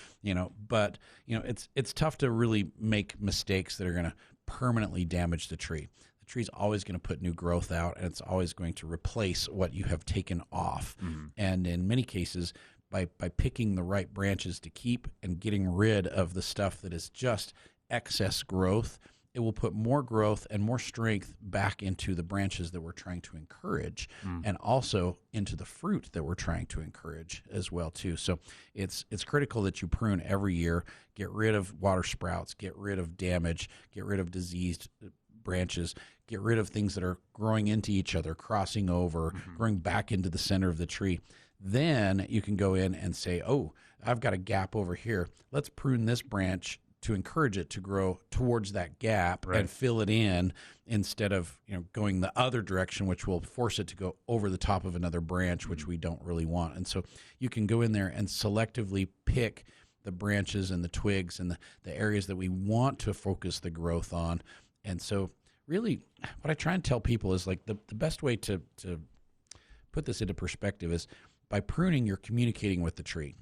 but, it's tough to really make mistakes that are going to permanently damage the tree. The tree's always going to put new growth out, and it's always going to replace what you have taken off. And in many cases, by picking the right branches to keep and getting rid of the stuff that is just excess growth, it will put more growth and more strength back into the branches that we're trying to encourage, and also into the fruit that we're trying to encourage as well too. So it's critical that you prune every year, get rid of water sprouts, get rid of damage, get rid of diseased branches, get rid of things that are growing into each other, crossing over, growing back into the center of the tree. Then you can go in and say, I've got a gap over here. Let's prune this branch to encourage it to grow towards that gap and fill it in instead of going the other direction, which will force it to go over the top of another branch, which we don't really want. And so you can go in there and selectively pick the branches and the twigs and the areas that we want to focus the growth on. And so really what I try and tell people is like the best way to put this into perspective is by pruning, you're communicating with the tree.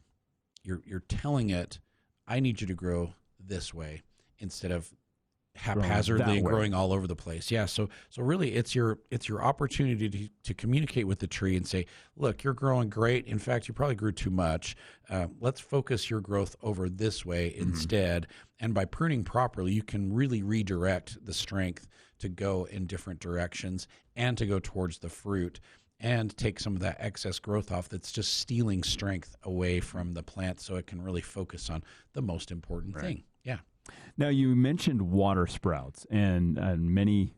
You're telling it, I need you to grow this way instead of haphazardly and growing all over the place. Yeah. So really it's your opportunity to communicate with the tree and say, look, you're growing great. In fact, you probably grew too much. Let's focus your growth over this way instead. And by pruning properly, you can really redirect the strength to go in different directions and to go towards the fruit and take some of that excess growth off that's just stealing strength away from the plant so it can really focus on the most important thing. Yeah. Now, you mentioned water sprouts, and many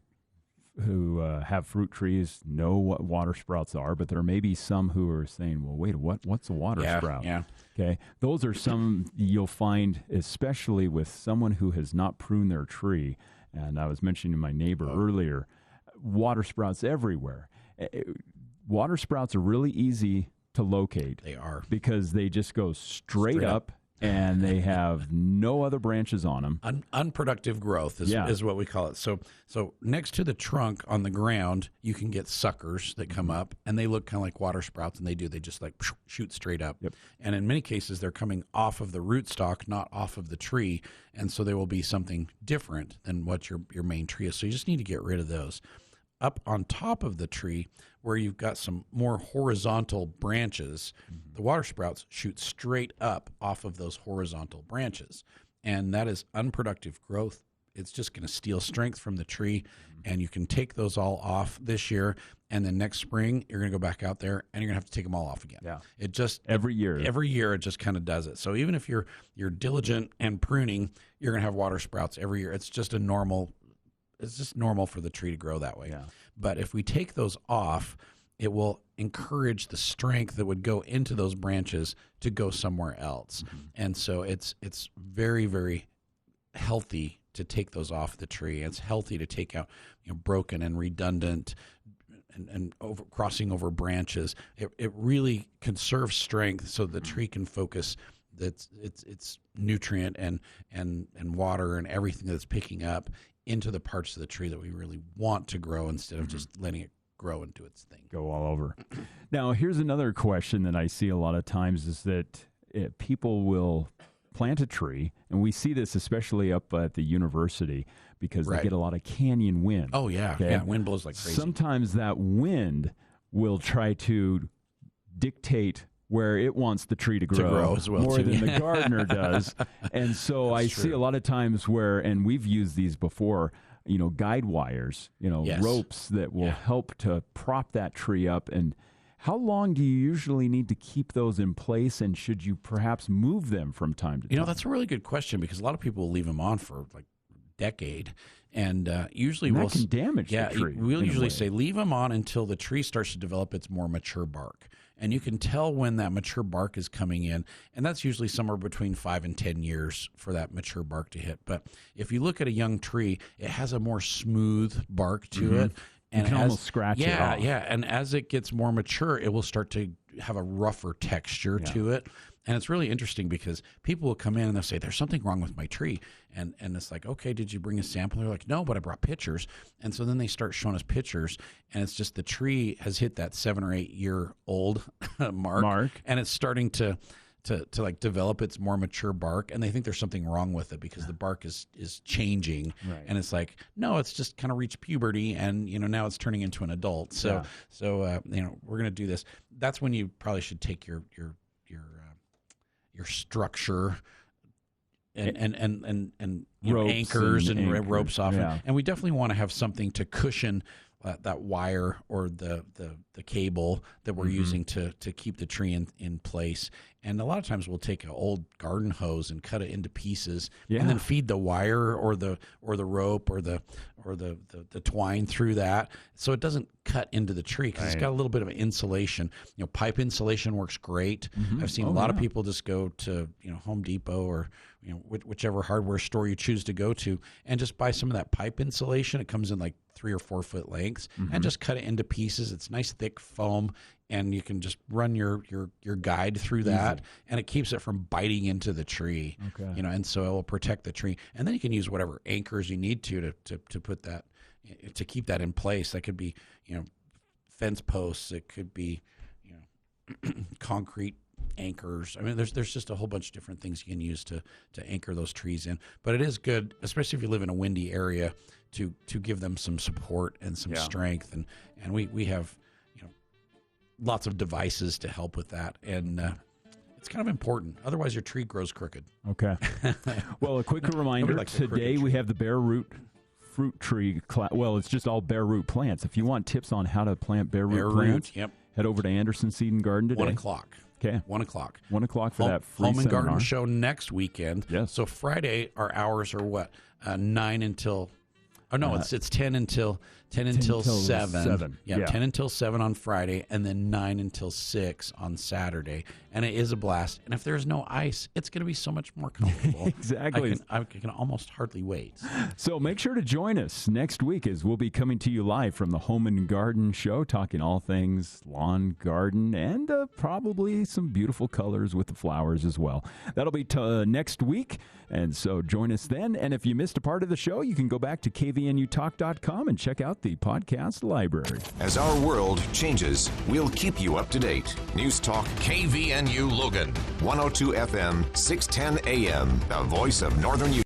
who have fruit trees know what water sprouts are, but there may be some who are saying, well, wait, what's a water sprout? Yeah. Okay. Those are some you'll find, especially with someone who has not pruned their tree. And I was mentioning my neighbor earlier, water sprouts everywhere. Water sprouts are really easy to locate. They are. Because they just go straight up. And they have no other branches on them. Unproductive growth is what we call it. So next to the trunk on the ground, you can get suckers that come up, and they look kind of like water sprouts, and they just like shoot straight up. Yep. And in many cases, they're coming off of the rootstock, not off of the tree, and so they will be something different than what your main tree is. So you just need to get rid of those. Up on top of the tree, where you've got some more horizontal branches, the water sprouts shoot straight up off of those horizontal branches. And that is unproductive growth. It's just going to steal strength from the tree. And you can take those all off this year. And then next spring, you're going to go back out there and you're going to have to take them all off again. Yeah. It just every year it just kind of does it. So even if you're diligent and pruning, you're going to have water sprouts every year. It's just normal for the tree to grow that way. Yeah. But if we take those off, it will encourage the strength that would go into those branches to go somewhere else. And so it's very, very healthy to take those off the tree. It's healthy to take out broken and redundant and crossing over branches. It really conserves strength so the tree can focus its nutrient and water and everything that's picking up into the parts of the tree that we really want to grow instead of just letting it grow and do its thing. Go all over. Now, here's another question that I see a lot of times is that people will plant a tree, and we see this especially up at the university because they get a lot of canyon wind. Oh, yeah. Okay? Yeah, wind blows like crazy. Sometimes that wind will try to dictate where it wants the tree to grow as well, more too. than the gardener does. And so I see a lot of times where, and we've used these before, guide wires, ropes that will help to prop that tree up. And how long do you usually need to keep those in place, and should you perhaps move them from time to time? That's a really good question because a lot of people will leave them on for like a decade. And usually that can damage the tree. We'll usually say leave them on until the tree starts to develop its more mature bark. And you can tell when that mature bark is coming in, and that's usually somewhere between 5 and 10 years for that mature bark to hit. But if you look at a young tree, it has a more smooth bark to it. And you can almost scratch it off. Yeah, and as it gets more mature, it will start to have a rougher texture to it. And it's really interesting because people will come in and they'll say, there's something wrong with my tree. And it's like, okay, did you bring a sample? They're like, no, but I brought pictures. And so then they start showing us pictures, and it's just the tree has hit that 7 or 8 year old mark. And it's starting to like develop its more mature bark, and they think there's something wrong with it because the bark is changing. Right. And it's like, no, it's just kind of reached puberty, and now it's turning into an adult. So we're going to do this. That's when you probably should take your structure and ropes anchors and ropes off. Yeah. And we definitely want to have something to cushion that wire or the cable that we're using to keep the tree in place. And a lot of times we'll take an old garden hose and cut it into pieces and then feed the wire or the rope or the twine through that so it doesn't cut into the tree because it's got a little bit of insulation. Pipe insulation works great. I've seen a lot of people just go to Home Depot or whichever hardware store you choose to go to and just buy some of that pipe insulation. It comes in like 3 or 4 foot lengths and just cut it into pieces. It's nice thick foam, and you can just run your guide through that, and it keeps it from biting into the tree. Okay. And so it will protect the tree, and then you can use whatever anchors you need to put that to keep that in place. That could be fence posts. It could be concrete anchors. I mean, there's just a whole bunch of different things you can use to anchor those trees in. But it is good, especially if you live in a windy area, to give them some support and some strength. And we have lots of devices to help with that. And it's kind of important. Otherwise, your tree grows crooked. Okay. Well, a quick reminder, today we have the bare root fruit tree well, it's just all bare root plants. If you want tips on how to plant bare root plants, head over to Anderson Seed and Garden today. 1 o'clock. Okay. 1 o'clock. 1 o'clock for that free Home and seminar. Garden show next weekend. Yes. So Friday, our hours are what? 9 until... Oh, no, it's 10 until 7. Yeah, 10 until 7 on Friday, and then 9 until 6 on Saturday. And it is a blast. And if there's no ice, it's going to be so much more comfortable. Exactly. I can almost hardly wait. So make sure to join us next week as we'll be coming to you live from the Home and Garden Show, talking all things lawn, garden, and probably some beautiful colors with the flowers as well. That'll be next week, and so join us then. And if you missed a part of the show, you can go back to kvnutalk.com and check out the podcast library. As our world changes, we'll keep you up to date. News Talk KVNU Logan, 102 FM, 610 AM, the voice of Northern Utah.